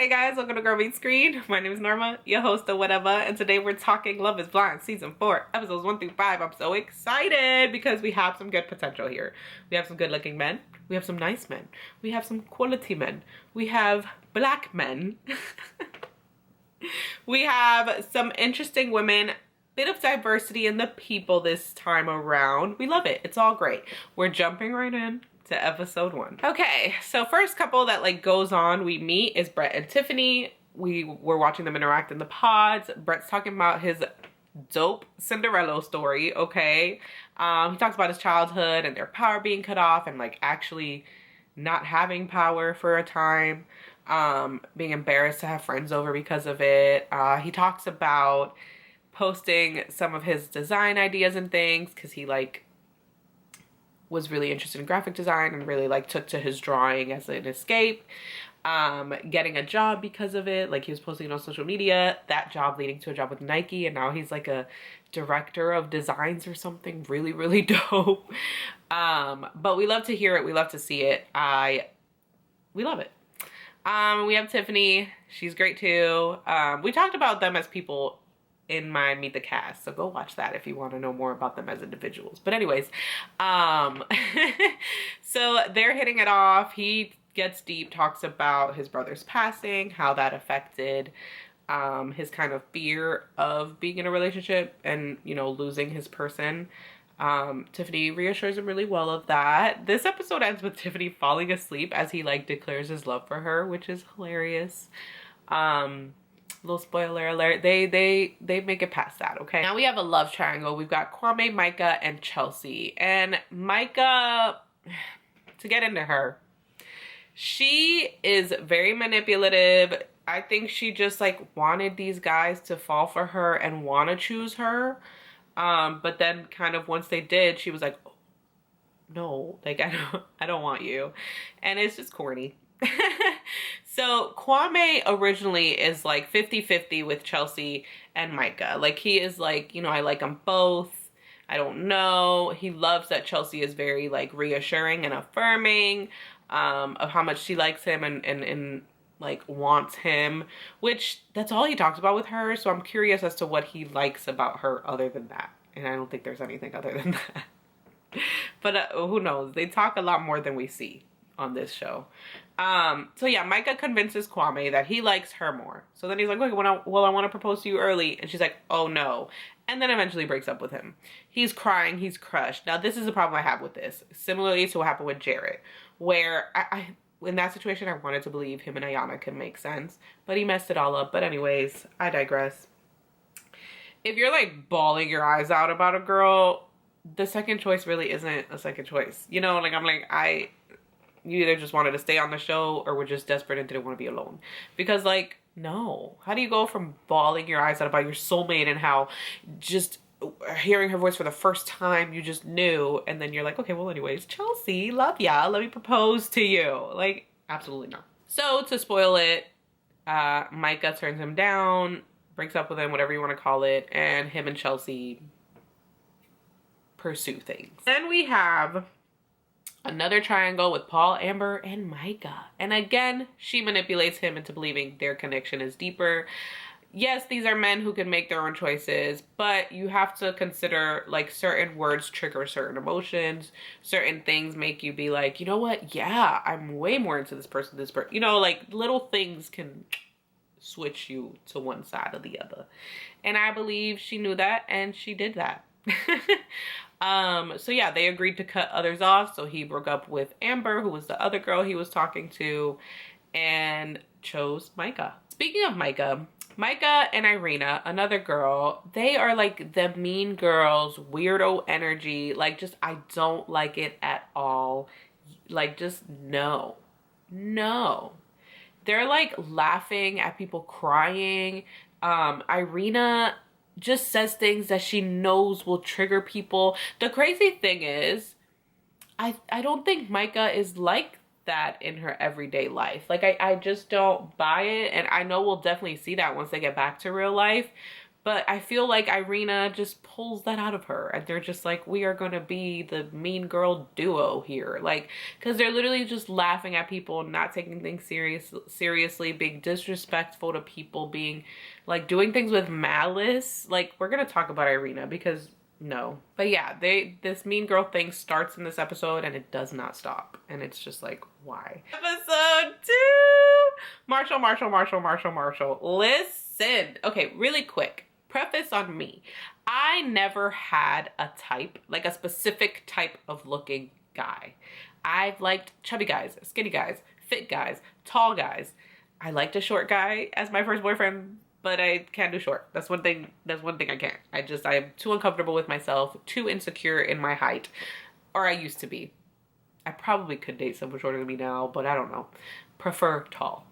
Hey guys, welcome to Girl Meets Screen. My name is Norma, your host of whatever, and today we're talking Love is Blind Season 4, episodes 1 through 5. I'm so excited because we have some good potential here. We have some good looking men, we have some nice men, we have some quality men, we have black men, we have some interesting women, bit of diversity in the people this time around. We love it. It's all great. We're jumping right in to episode 1. Okay, so first couple that like goes on we meet is Brett and Tiffany. We were watching them interact in the pods. Brett's talking about his dope Cinderella story, okay? He talks about his childhood and their power being cut off and like actually not having power for a time, being embarrassed to have friends over because of it. He talks about posting some of his design ideas and things because he like was really interested in graphic design and really like took to his drawing as an escape. Getting a job because of it, like he was posting it on social media, that job leading to a job with Nike, and now he's like a director of designs or something really dope. But we love to hear it, we love to see it. We love it. We have Tiffany, she's great too. We talked about them as people in my Meet the Cast, so go watch that if you want to know more about them as individuals. But anyways, so they're hitting it off. He gets deep, talks about his brother's passing, how that affected his kind of fear of being in a relationship and, you know, losing his person. Tiffany reassures him really well of that. This episode ends with Tiffany falling asleep as he like declares his love for her, which is hilarious. Little spoiler alert, they make it past that, okay? Now we have a love triangle. We've got Kwame, Micah, and Chelsea. And Micah, to get into her, she is very manipulative. I think she just like wanted these guys to fall for her and want to choose her. But then kind of once they did, she was like, oh, no, like I don't want you. And it's just corny. So Kwame originally is like 50-50 with Chelsea and Micah. Like he is like, you know, I like them both. I don't know. He loves that Chelsea is very like reassuring and affirming of how much she likes him and like wants him, which that's all he talks about with her. So I'm curious as to what he likes about her other than that. And I don't think there's anything other than that. But who knows? They talk a lot more than we see on this show. So yeah, Micah convinces Kwame that he likes her more. So then he's like, okay, well, I want to propose to you early. And she's like, oh no. And then eventually breaks up with him. He's crying, he's crushed. Now this is the problem I have with this. Similarly to what happened with Jarrett, where I in that situation, I wanted to believe him and Ayana could make sense, but he messed it all up. But anyways, I digress. If you're like bawling your eyes out about a girl, the second choice really isn't a second choice. You know, like I'm like, you either just wanted to stay on the show or were just desperate and didn't want to be alone. Because like, no. How do you go from bawling your eyes out about your soulmate and how just hearing her voice for the first time you just knew, and then you're like, okay, well anyways, Chelsea, love ya, let me propose to you. Like, absolutely not. So to spoil it, Micah turns him down, breaks up with him, whatever you want to call it, and him and Chelsea pursue things. Then we have another triangle with Paul, Amber, and Micah. And again, she manipulates him into believing their connection is deeper. Yes, these are men who can make their own choices, but you have to consider like certain words trigger certain emotions. Certain things make you be like, you know what? Yeah, I'm way more into this person, you know, like little things can switch you to one side or the other. And I believe she knew that and she did that. So yeah, they agreed to cut others off. So he broke up with Amber, who was the other girl he was talking to, and chose Micah. Speaking of Micah and Irina, another girl, they are like the mean girls, weirdo energy. Like just, I don't like it at all. Like just no. They're like laughing at people crying. Irina just says things that she knows will trigger people. The crazy thing is, I don't think Micah is like that in her everyday life. Like I just don't buy it, and I know we'll definitely see that once they get back to real life, But I feel like Irina just pulls that out of her. And they're just like, we are going to be the mean girl duo here. Like, because they're literally just laughing at people, not taking things seriously, being disrespectful to people, being like doing things with malice. Like, we're going to talk about Irina because no. But yeah, this mean girl thing starts in this episode and it does not stop. And it's just like, why? Episode 2! Marshall. Listen. Okay, really quick. Preface on me. I never had a type, like a specific type of looking guy. I've liked chubby guys, skinny guys, fit guys, tall guys. I liked a short guy as my first boyfriend, but I can't do short. That's one thing I can't. I'm too uncomfortable with myself, too insecure in my height, or I used to be. I probably could date someone shorter than me now, but I don't know. Prefer tall.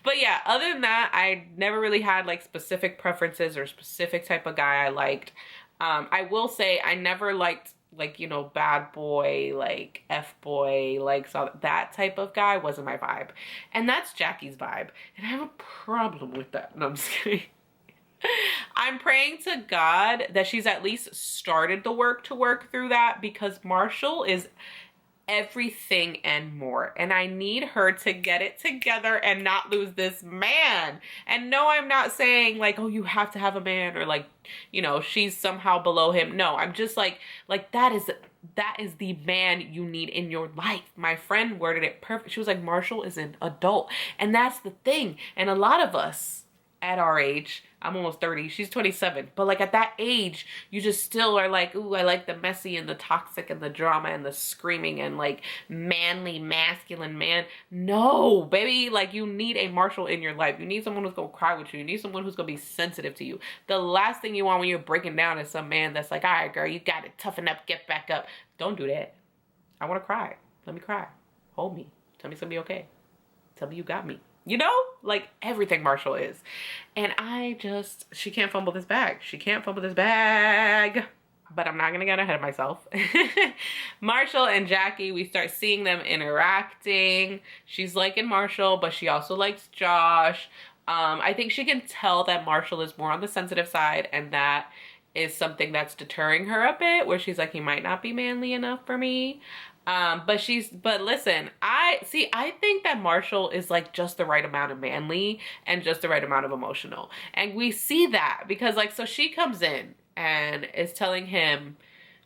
But yeah, other than that, I never really had like specific preferences or specific type of guy I liked. I will say I never liked like, you know, bad boy, like F-boy, like so that type of guy wasn't my vibe. And that's Jackie's vibe. And I have a problem with that. No, I'm just kidding. I'm praying to God that she's at least started the work to work through that, because Marshall is everything and more, and I need her to get it together and not lose this man. And no, I'm not saying like, oh, you have to have a man, or like, you know, she's somehow below him. No, I'm just like that is the man you need in your life. My friend worded it perfect. She was like, Marshall is an adult, and that's the thing. And a lot of us at our age, I'm almost 30, she's 27, but like at that age, you just still are like, ooh, I like the messy and the toxic and the drama and the screaming and like manly, masculine man. No, baby, like you need a Marshall in your life. You need someone who's gonna cry with you. You need someone who's gonna be sensitive to you. The last thing you want when you're breaking down is some man that's like, all right, girl, you got it, toughen up, get back up. Don't do that. I wanna cry. Let me cry. Hold me. Tell me it's gonna be okay. Tell me you got me. You know, like everything Marshall is. And she can't fumble this bag. She can't fumble this bag. But I'm not going to get ahead of myself. Marshall and Jackie, we start seeing them interacting. She's liking Marshall, but she also likes Josh. I think she can tell that Marshall is more on the sensitive side, and that is something that's deterring her a bit, where she's like, he might not be manly enough for me. But listen, I think that Marshall is like just the right amount of manly and just the right amount of emotional. And we see that because like, so she comes in and is telling him,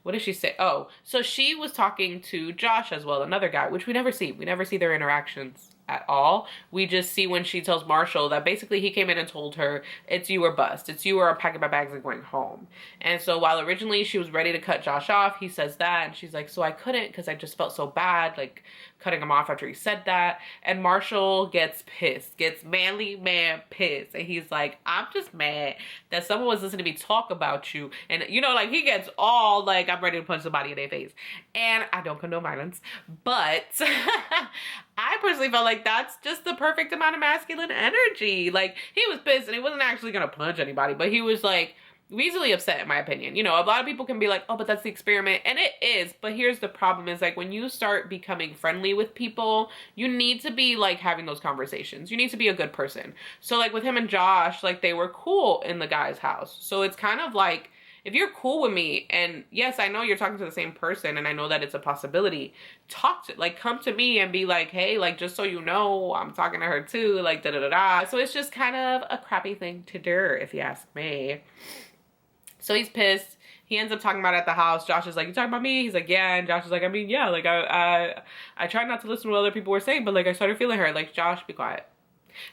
what does she say? Oh, so she was talking to Josh as well, another guy, which we never see. We never see their interactions at all. We just see when she tells Marshall that basically he came in and told her, it's you or bust. It's you or I'm packing my bags and going home. And so while originally she was ready to cut Josh off, he says that, and she's like, so I couldn't because I just felt so bad, like cutting him off after he said that. And Marshall gets pissed, gets manly man pissed. And he's like, I'm just mad that someone was listening to me talk about you. And you know, like he gets all like, I'm ready to punch somebody in their face. And I don't condone violence, but I personally felt like that's just the perfect amount of masculine energy. Like he was pissed and he wasn't actually gonna punch anybody, but he was like easily upset, in my opinion. You know, a lot of people can be like, oh, but that's the experiment, and it is. But here's the problem is like when you start becoming friendly with people, you need to be like having those conversations. You need to be a good person. So like with him and Josh, like they were cool in the guy's house. So it's kind of like, if you're cool with me, and yes, I know you're talking to the same person, and I know that it's a possibility, come to me and be like, hey, like, just so you know, I'm talking to her too, like, da-da-da-da. So it's just kind of a crappy thing to do, if you ask me. So he's pissed. He ends up talking about it at the house. Josh is like, you talking about me? He's like, yeah. And Josh is like, I mean, yeah, like, I tried not to listen to what other people were saying, but, like, I started feeling her. Like, Josh, be quiet.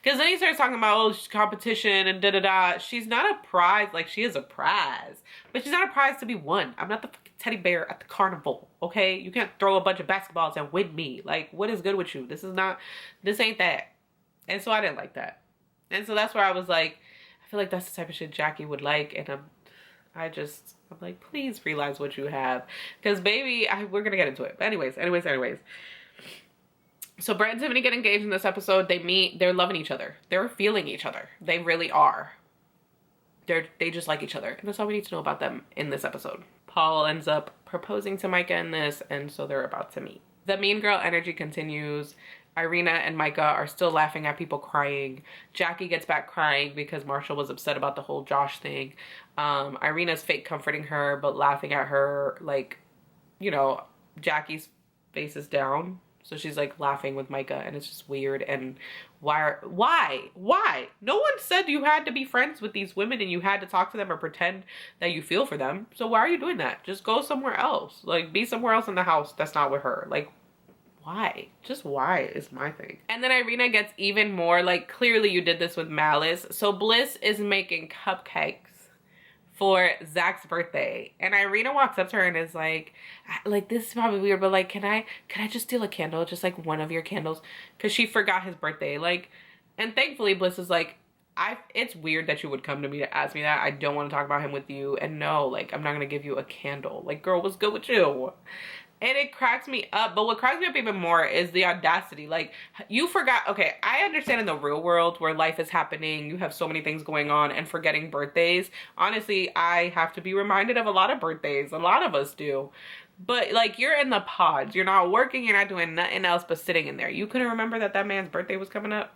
Because then he starts talking about, oh, competition and da-da-da. She's not a prize. Like, she is a prize. But she's not a prize to be won. I'm not the fucking teddy bear at the carnival, okay? You can't throw a bunch of basketballs and win me. Like, what is good with you? This ain't that. And so I didn't like that. And so that's where I was like, I feel like that's the type of shit Jackie would like. And I'm like, please realize what you have. Because, baby, we're going to get into it. But anyways. So Brett and Tiffany get engaged in this episode. They meet. They're loving each other. They're feeling each other. They really are. They just like each other. And that's all we need to know about them in this episode. Paul ends up proposing to Micah in this, and so they're about to meet. The mean girl energy continues. Irina and Micah are still laughing at people crying. Jackie gets back crying because Marshall was upset about the whole Josh thing. Irina's fake comforting her, but laughing at her, like, you know, Jackie's face is down. So she's like laughing with Micah, and it's just weird. And why? No one said you had to be friends with these women and you had to talk to them or pretend that you feel for them. So why are you doing that? Just go somewhere else. Like, be somewhere else in the house that's not with her. Like, why? Just why is my thing. And then Irina gets even more like, clearly you did this with malice. So Bliss is making cupcakes for Zach's birthday, and Irina walks up to her and is like this is probably weird, but like, can I just steal a candle, just like one of your candles, because she forgot his birthday. Like, and thankfully Bliss is like, it's weird that you would come to me to ask me that. I don't want to talk about him with you, and no, like, I'm not gonna give you a candle. Like, girl, what's good with you? And it cracks me up. But what cracks me up even more is the audacity. Like, you forgot. Okay, I understand in the real world where life is happening, you have so many things going on, and forgetting birthdays. Honestly, I have to be reminded of a lot of birthdays. A lot of us do. But, like, you're in the pods. You're not working. You're not doing nothing else but sitting in there. You couldn't remember that man's birthday was coming up?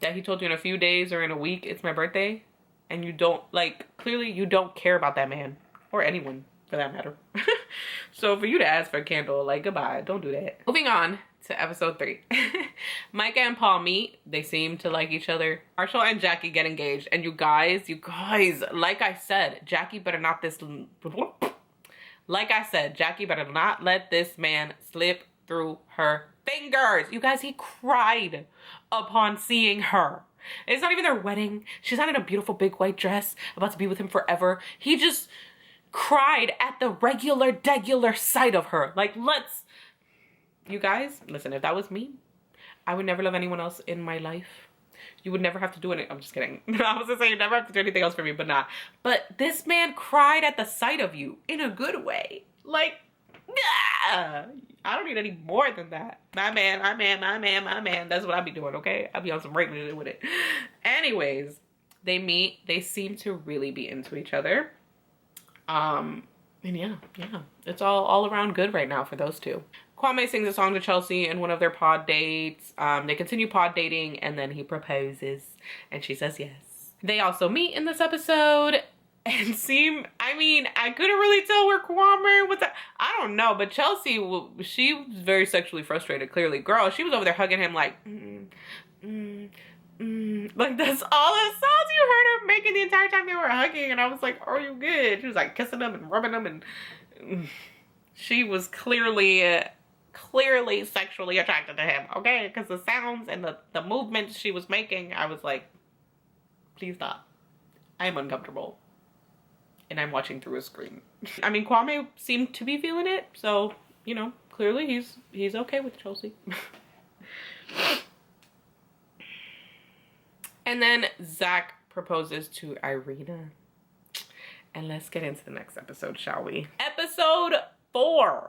That he told you in a few days or in a week, it's my birthday? And you don't, like, clearly you don't care about that man. Or anyone, for that matter. So for you to ask for a candle, like, goodbye. Don't do that. Moving on to episode 3. Micah and Paul meet. They seem to like each other. Marshall and Jackie get engaged. And you guys, like I said, Jackie better not let this man slip through her fingers. You guys, he cried upon seeing her. It's not even their wedding. She's not in a beautiful big white dress about to be with him forever. He just cried at the degular sight of her. Like, you guys, listen, if that was me, I would never love anyone else in my life. You would never have to do it. I'm just kidding. I was gonna say you never have to do anything else for me, but not. But this man cried at the sight of you in a good way. Like, I don't need any more than that. My man. That's what I be doing, okay? I'll be on some regular shit with it. Anyways, they meet. They seem to really be into each other. And yeah, it's all around good right now for those two. Kwame sings a song to Chelsea in one of their pod dates. They continue pod dating, and then he proposes, and she says yes. They also meet in this episode and I couldn't really tell where Kwame was at. I don't know, but Chelsea, she was very sexually frustrated, clearly. Girl, she was over there hugging him like, like, that's all the sounds you heard her making the entire time they were hugging. And I was like, are you good? She was like kissing them and rubbing them, and she was clearly sexually attracted to him, okay? Because the sounds and the movements she was making, I was like, please stop. I am uncomfortable. And I'm watching through a screen. I mean, Kwame seemed to be feeling it, so, you know, clearly he's okay with Chelsea. And then Zach proposes to Irina. And let's get into the next episode, shall we? Episode 4.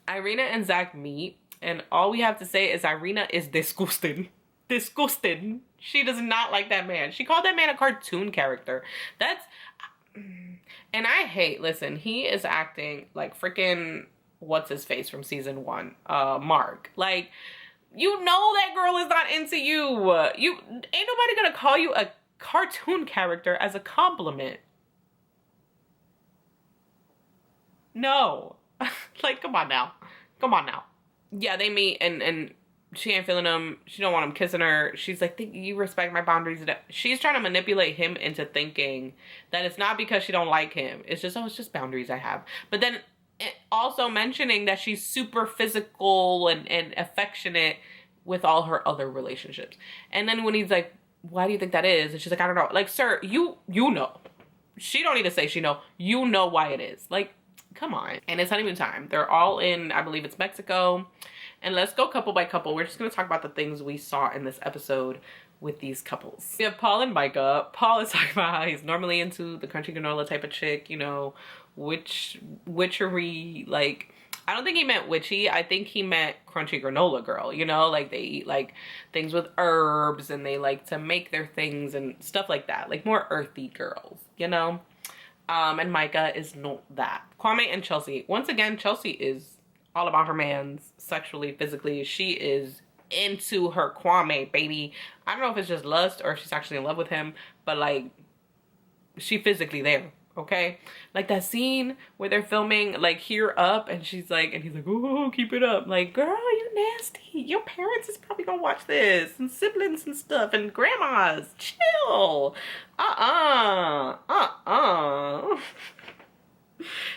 Irina and Zach meet, and all we have to say is Irina is disgusted. Disgusted. She does not like that man. She called that man a cartoon character. And I hate, listen, he is acting like freaking, what's his face from season 1? Mark. Like, you know that girl is not into you. Ain't nobody gonna call you a cartoon character as a compliment. No. Like, come on now. Yeah, they meet, and she ain't feeling him. She don't want him kissing her. She's like, you respect my boundaries. She's trying to manipulate him into thinking that it's not because she don't like him. It's just boundaries I have. But then also mentioning that she's super physical and affectionate with all her other relationships. And then when he's like, why do you think that is? And she's like, I don't know. Like, sir, you know. She don't need to say she know. You know why it is. Like, come on. And it's honeymoon time. They're all in, I believe it's Mexico. And let's go couple by couple. We're just going to talk about the things we saw in this episode with these couples. We have Paul and Micah. Paul is talking about how he's normally into the crunchy granola type of chick, you know, witchery, like, I don't think he meant witchy. I think he meant crunchy granola girl, you know, like they eat like things with herbs and they like to make their things and stuff like that, like more earthy girls, you know. And Micah is not that. Kwame and Chelsea. Once again, Chelsea is all about her mans, sexually, physically. She is into her Kwame, baby. I don't know if it's just lust or if she's actually in love with him, but like, she physically there, okay? Like that scene where they're filming like Here Up, and she's like, and he's like, oh, keep it up. Like, girl, you nasty. Your parents is probably gonna watch this, and siblings and stuff, and grandmas. Chill.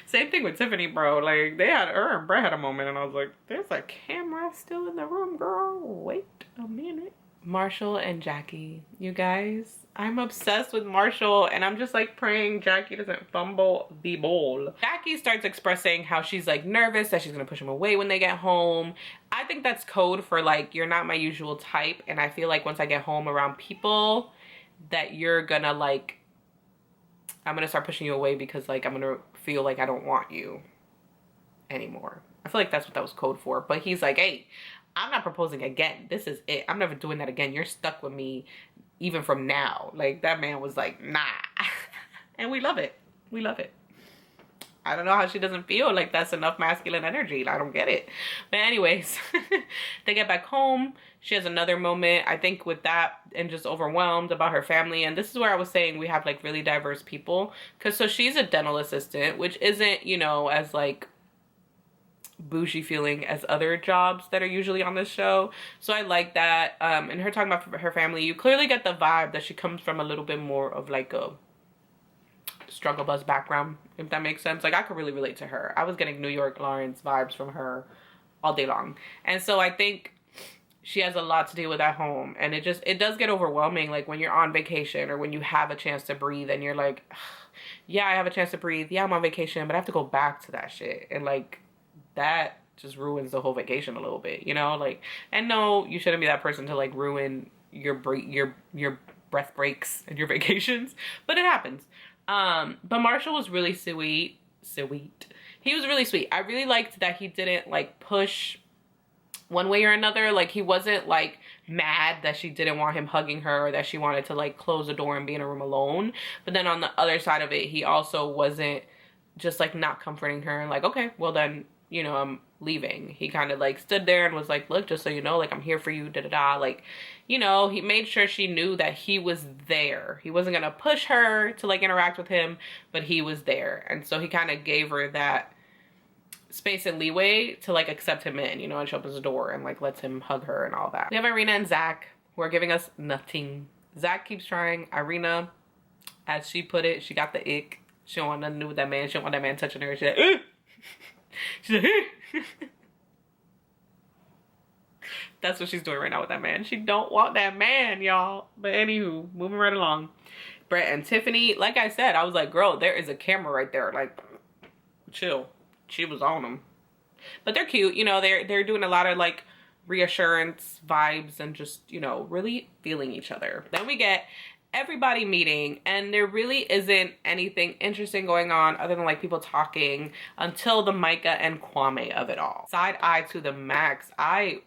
Same thing with Tiffany, bro. Like, they had, her and Brett had a moment, and I was like, there's a camera still in the room, girl. Wait a minute. Marshall and Jackie, you guys, I'm obsessed with Marshall, and I'm just like praying Jackie doesn't fumble the ball. Jackie starts expressing how she's like nervous that she's gonna push him away when they get home. I think that's code for like, you're not my usual type, and I feel like once I get home around people that you're gonna like, I'm gonna start pushing you away because like I'm gonna feel like I don't want you anymore. I feel like that's what that was code for. But he's like, hey, I'm not proposing again. This is it. I'm never doing that again. You're stuck with me even from now. Like, that man was like, nah. And we love it. We love it. I don't know how she doesn't feel like that's enough masculine energy. I don't get it. But anyways, they get back home. She has another moment, I think, with that, and just overwhelmed about her family. And this is where I was saying we have like really diverse people. Because so she's a dental assistant, which isn't, you know, as like bougie feeling as other jobs that are usually on this show. So I like that. And her talking about her family, you clearly get the vibe that she comes from a little bit more of like a struggle bus background, if that makes sense. Like, I could really relate to her. I was getting New York Lawrence vibes from her all day long. And so I think she has a lot to deal with at home, and it does get overwhelming, like when you're on vacation or when you have a chance to breathe and you're like, yeah, I have a chance to breathe, yeah, I'm on vacation, but I have to go back to that shit. And like, that just ruins the whole vacation a little bit, you know? Like, and no, you shouldn't be that person to like ruin your breath breaks and your vacations, but it happens. But Marshall was really sweet. He was really sweet. I really liked that he didn't like push one way or another. Like, he wasn't like mad that she didn't want him hugging her, or that she wanted to like close the door and be in a room alone. But then on the other side of it, he also wasn't just like not comforting her and like, okay, well then, you know, I'm leaving. He kind of like stood there and was like, look, just so you know, like, I'm here for you, da-da-da. Like, you know, he made sure she knew that he was there. He wasn't gonna push her to like interact with him, but he was there. And so he kind of gave her that space and leeway to like accept him in, you know, and she opens the door and like lets him hug her and all that. We have Irina and Zach, who are giving us nothing. Zach keeps trying. Irina, as she put it, she got the ick. She don't want nothing to do with that man. She don't want that man touching her. She's like, ugh! She's like, that's what she's doing right now with that man. She don't want that man, y'all. But anywho, moving right along. Brett and Tiffany, like I said, I was like, girl, there is a camera right there. Like, chill. She was on them. But they're cute. You know, they're doing a lot of like reassurance vibes and just, you know, really feeling each other. Then we get everybody meeting, and there really isn't anything interesting going on other than like people talking until the Micah and Kwame of it all. Side eye to the max. I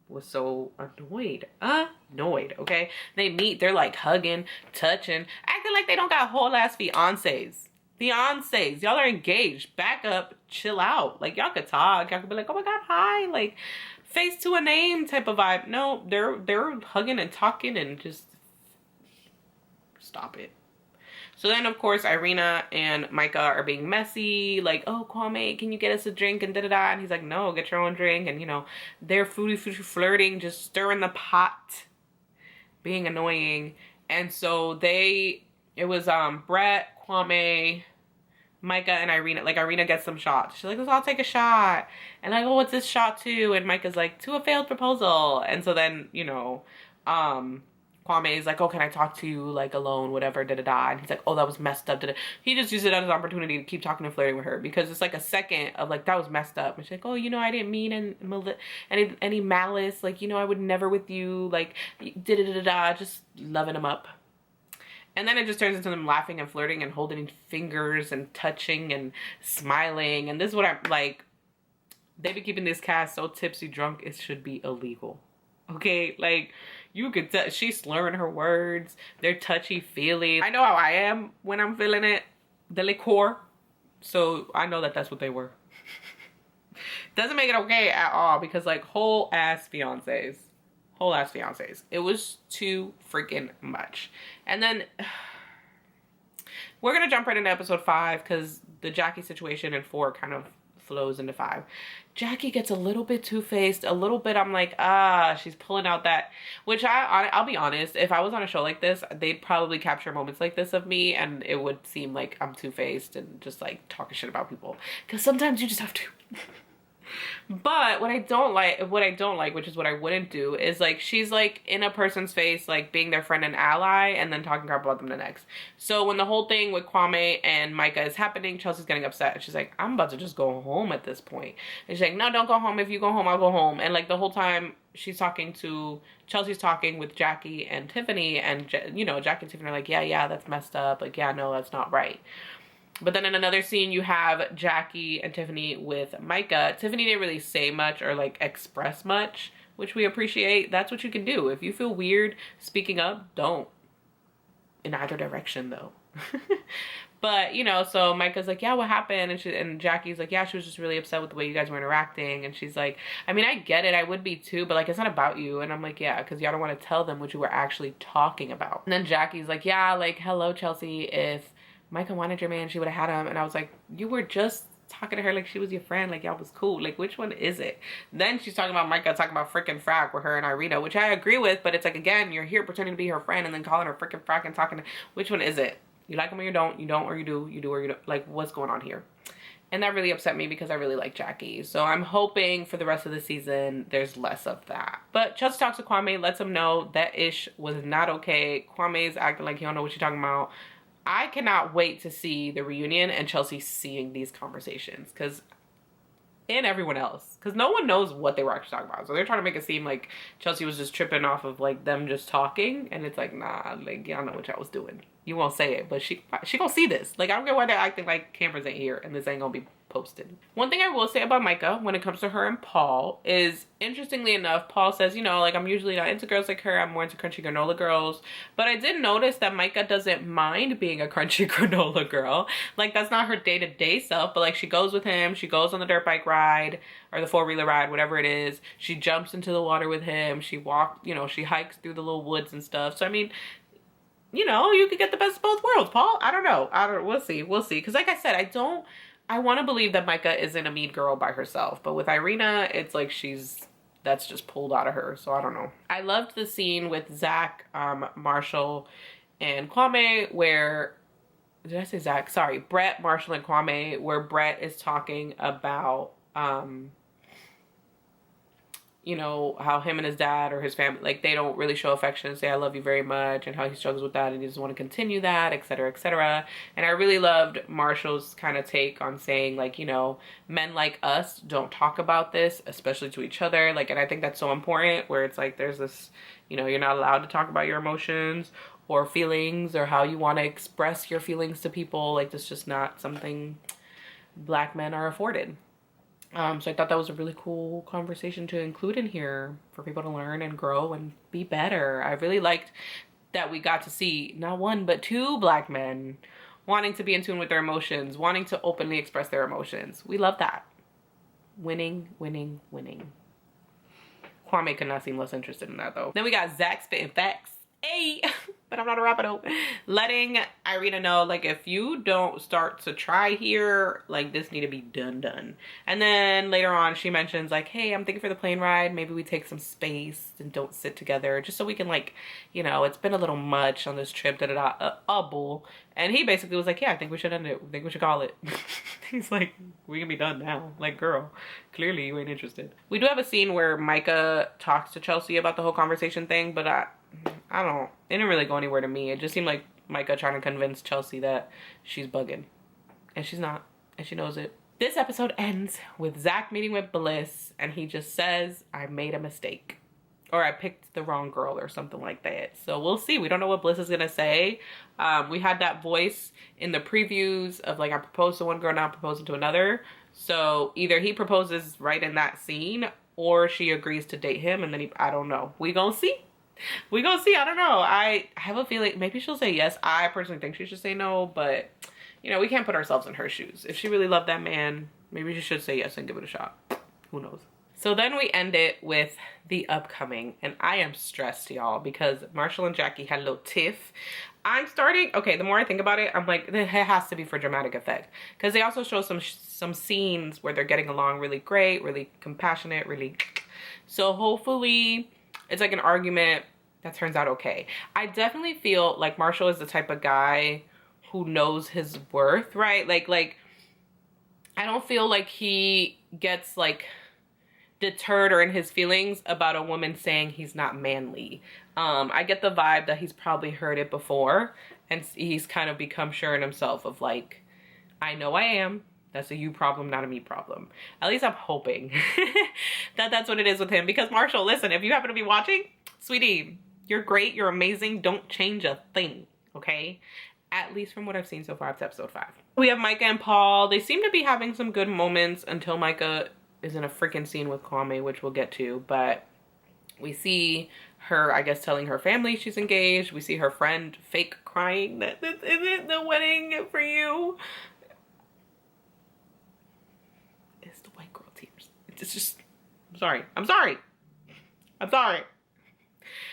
was so annoyed, okay? They meet, they're like hugging, touching, acting like they don't got whole ass fiancés. Y'all are engaged. Back up, chill out. Like, y'all could talk, y'all could be like, oh my god, hi, like face to a name type of vibe. No, they're hugging and talking and just stop it. So then, of course, Irina and Micah are being messy. Like, oh, Kwame, can you get us a drink? And da-da-da. And he's like, no, get your own drink. And, you know, they're flirting, just stirring the pot, being annoying. And so it was Brett, Kwame, Micah, and Irina. Like, Irina gets some shots. She's like, let's all take a shot. And like, oh, what's this shot to? And Micah's like, to a failed proposal. And so then, you know, Kwame is like, oh, can I talk to you, like, alone, whatever, da-da-da. And he's like, oh, that was messed up, da-da. He just used it as an opportunity to keep talking and flirting with her, because it's like a second of, like, that was messed up. And she's like, oh, you know, I didn't mean any malice. Like, you know, I would never with you, like, da-da-da-da-da, just loving him up. And then it just turns into them laughing and flirting and holding fingers and touching and smiling. And this is what I'm, like, they be keeping this cast so tipsy drunk, it should be illegal. Okay, like, you could tell she's slurring her words. They're touchy-feely. I know how I am when I'm feeling it, the liqueur. So I know that that's what they were. Doesn't make it okay at all, because like whole ass fiancés. It was too freaking much. And then we're gonna jump right into episode 5 because the Jackie situation in 4 kind of flows into 5. Jackie gets a little bit two-faced, a little bit. I'm like, she's pulling out that, which I'll be honest, if I was on a show like this, they'd probably capture moments like this of me, and it would seem like I'm two-faced and just like talking shit about people, because sometimes you just have to. But what I don't like, which is what I wouldn't do, is like she's like in a person's face, like being their friend and ally, and then talking crap about them the next. So when the whole thing with Kwame and Micah is happening, Chelsea's getting upset, and she's like, I'm about to just go home at this point. And she's like, no, don't go home. If you go home, I'll go home. And like the whole time Chelsea's talking with Jackie and Tiffany, and you know, Jackie and Tiffany are like, yeah, that's messed up. Like, yeah, no, that's not right. But then in another scene, you have Jackie and Tiffany with Micah. Tiffany didn't really say much or like express much, which we appreciate. That's what you can do. If you feel weird speaking up, don't. In either direction, though. But, you know, so Micah's like, yeah, what happened? And Jackie's like, yeah, she was just really upset with the way you guys were interacting. And she's like, I mean, I get it. I would be too, but like, it's not about you. And I'm like, yeah, because y'all don't want to tell them what you were actually talking about. And then Jackie's like, yeah, like, hello, Chelsea, if Micah wanted your man, she would have had him. And I was like, you were just talking to her like she was your friend, like y'all was cool. Like, which one is it? Then she's talking about Micah talking about freaking frack with her and Irina, which I agree with, but it's like, again, you're here pretending to be her friend and then calling her freaking frack and talking to, which one is it? You like him or you don't? You don't or you do? You do or you don't? Like, what's going on here? And that really upset me because I really like Jackie. So I'm hoping for the rest of the season there's less of that. But Chelsea talks to Kwame, lets him know that ish was not okay. Kwame's acting like he don't know what you're talking about. I cannot wait to see the reunion and Chelsea seeing these conversations, and everyone else, because no one knows what they were actually talking about. So they're trying to make it seem like Chelsea was just tripping off of like them just talking, and it's like, nah, like y'all know what y'all was doing. You won't say it, but she gonna see this. Like, I don't care why they're acting like cameras ain't here and this ain't gonna be posted. One thing I will say about Micah when it comes to her and Paul is, interestingly enough, Paul says, you know, like, I'm usually not into girls like her. I'm more into crunchy granola girls. But I did notice that Micah doesn't mind being a crunchy granola girl. Like, that's not her day-to-day self, but like, she goes with him. She goes on the dirt bike ride or the four-wheeler ride, whatever it is. She jumps into the water with him. She walks, you know, she hikes through the little woods and stuff. So, I mean, you know, you could get the best of both worlds, Paul. I don't know. We'll see. Because like I said, I want to believe that Micah isn't a mean girl by herself. But with Irina, it's like that's just pulled out of her. So I don't know. I loved the scene with Zach, Marshall, and Kwame where, did I say Zach? Sorry, Brett, Marshall, and Kwame, where Brett is talking about, you know, how him and his dad or his family, like, they don't really show affection and say I love you very much, and how he struggles with that and he doesn't want to continue that, etc., etc. And I really loved Marshall's kind of take on saying, like, you know, men like us don't talk about this, especially to each other. Like, and I think that's so important, where it's like there's this, you know, you're not allowed to talk about your emotions or feelings or how you want to express your feelings to people. Like, that's just not something Black men are afforded. So I thought that was a really cool conversation to include in here for people to learn and grow and be better. I really liked that we got to see not one, but 2 Black men wanting to be in tune with their emotions, wanting to openly express their emotions. We love that. Winning, winning, winning. Kwame could not seem less interested in that, though. Then we got Zach spitting facts. Hey, but I'm not a rapper though. Letting Irina know, like, if you don't start to try here, like, this need to be done. And then later on, she mentions, like, hey, I'm thinking for the plane ride, maybe we take some space and don't sit together, just so we can, like, you know, it's been a little much on this trip, bull. And he basically was like, yeah, I think we should end it. I think we should call it. He's like, we can be done now. Like, girl, clearly you ain't interested. We do have a scene where Micah talks to Chelsea about the whole conversation thing, but it didn't really go anywhere to me. It just seemed like Micah trying to convince Chelsea that she's bugging. And she's not. And she knows it. This episode ends with Zach meeting with Bliss, and he just says, I made a mistake. Or I picked the wrong girl or something like that. So we'll see. We don't know what Bliss is going to say. We had that voice in the previews of, like, I proposed to one girl, now I'm proposing to another. So either he proposes right in that scene, or she agrees to date him, and then I don't know. We gonna see. I don't know. I have a feeling maybe she'll say yes. I personally think she should say no, but, you know, we can't put ourselves in her shoes. If she really loved that man, maybe she should say yes and give it a shot. Who knows? So then we end it with the upcoming, and I am stressed, y'all, because Marshall and Jackie had a little tiff. I'm starting, okay, the more I think about it, I'm like, it has to be for dramatic effect, because they also show some scenes where they're getting along really great, really compassionate, really, so hopefully it's like an argument that turns out okay. I definitely feel like Marshall is the type of guy who knows his worth, right? Like I don't feel like he gets like deterred or in his feelings about a woman saying he's not manly. I get the vibe that he's probably heard it before, and he's kind of become sure in himself of like, I know I am. That's a you problem, not a me problem. At least I'm hoping that that's what it is with him. Because Marshall, listen, if you happen to be watching, sweetie, you're great, you're amazing. Don't change a thing, okay? At least from what I've seen so far up to episode 5. We have Micah and Paul. They seem to be having some good moments until Micah is in a freaking scene with Kwame, which we'll get to. But we see her, I guess, telling her family she's engaged. We see her friend fake crying that this isn't the wedding for you. It's the white girl tears. It's just, I'm sorry.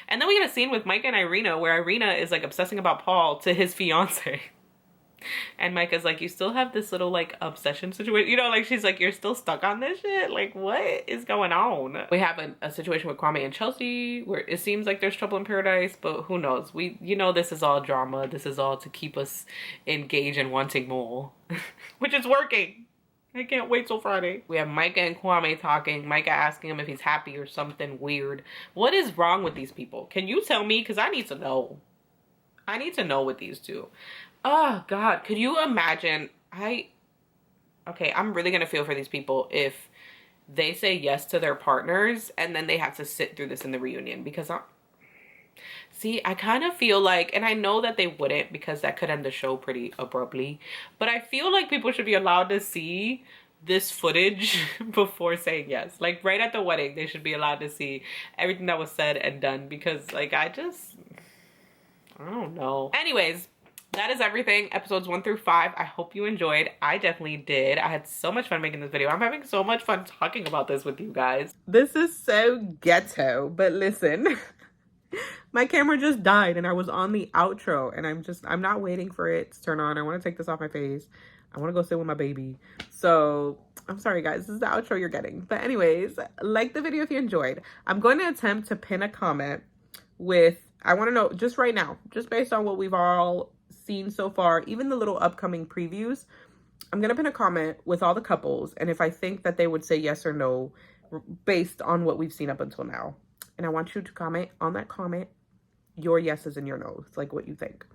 And then we get a scene with Micah and Irina where Irina is like obsessing about Paul to his fiance. And Micah's like, you still have this little like obsession situation, you know, like she's like, you're still stuck on this shit, like what is going on? We have a situation with Kwame and Chelsea where it seems like there's trouble in paradise, but who knows? You know, this is all drama. This is all to keep us engaged and wanting more. Which is working. I can't wait till Friday. We have Micah and Kwame talking. Micah asking him if he's happy or something weird. What is wrong with these people? Can you tell me? Because I need to know. I need to know with these two. Oh, God. Could you imagine? Okay, I'm really going to feel for these people if they say yes to their partners and then they have to sit through this in the reunion. Because see, I kind of feel like, and I know that they wouldn't because that could end the show pretty abruptly, but I feel like people should be allowed to see this footage before saying yes. Like right at the wedding, they should be allowed to see everything that was said and done because like I don't know. Anyways, that is everything. Episodes 1 through 5. I hope you enjoyed. I definitely did. I had so much fun making this video. I'm having so much fun talking about this with you guys. This is so ghetto, but listen. My camera just died and I was on the outro and I'm not waiting for it to turn on. I want to take this off my face. I want to go sit with my baby. So I'm sorry guys, this is the outro you're getting. But anyways, like the video if you enjoyed. I'm going to attempt to pin a comment with, I want to know just right now, just based on what we've all seen so far, even the little upcoming previews, I'm going to pin a comment with all the couples and if I think that they would say yes or no based on what we've seen up until now. And I want you to comment on that comment your yeses and your nos, like what you think.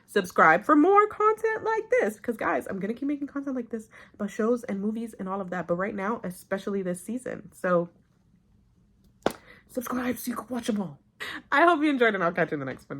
Subscribe for more content like this, because guys, I'm gonna keep making content like this about shows and movies and all of that, but right now, especially this season. So subscribe so you can watch them all. I hope you enjoyed and I'll catch you in the next one.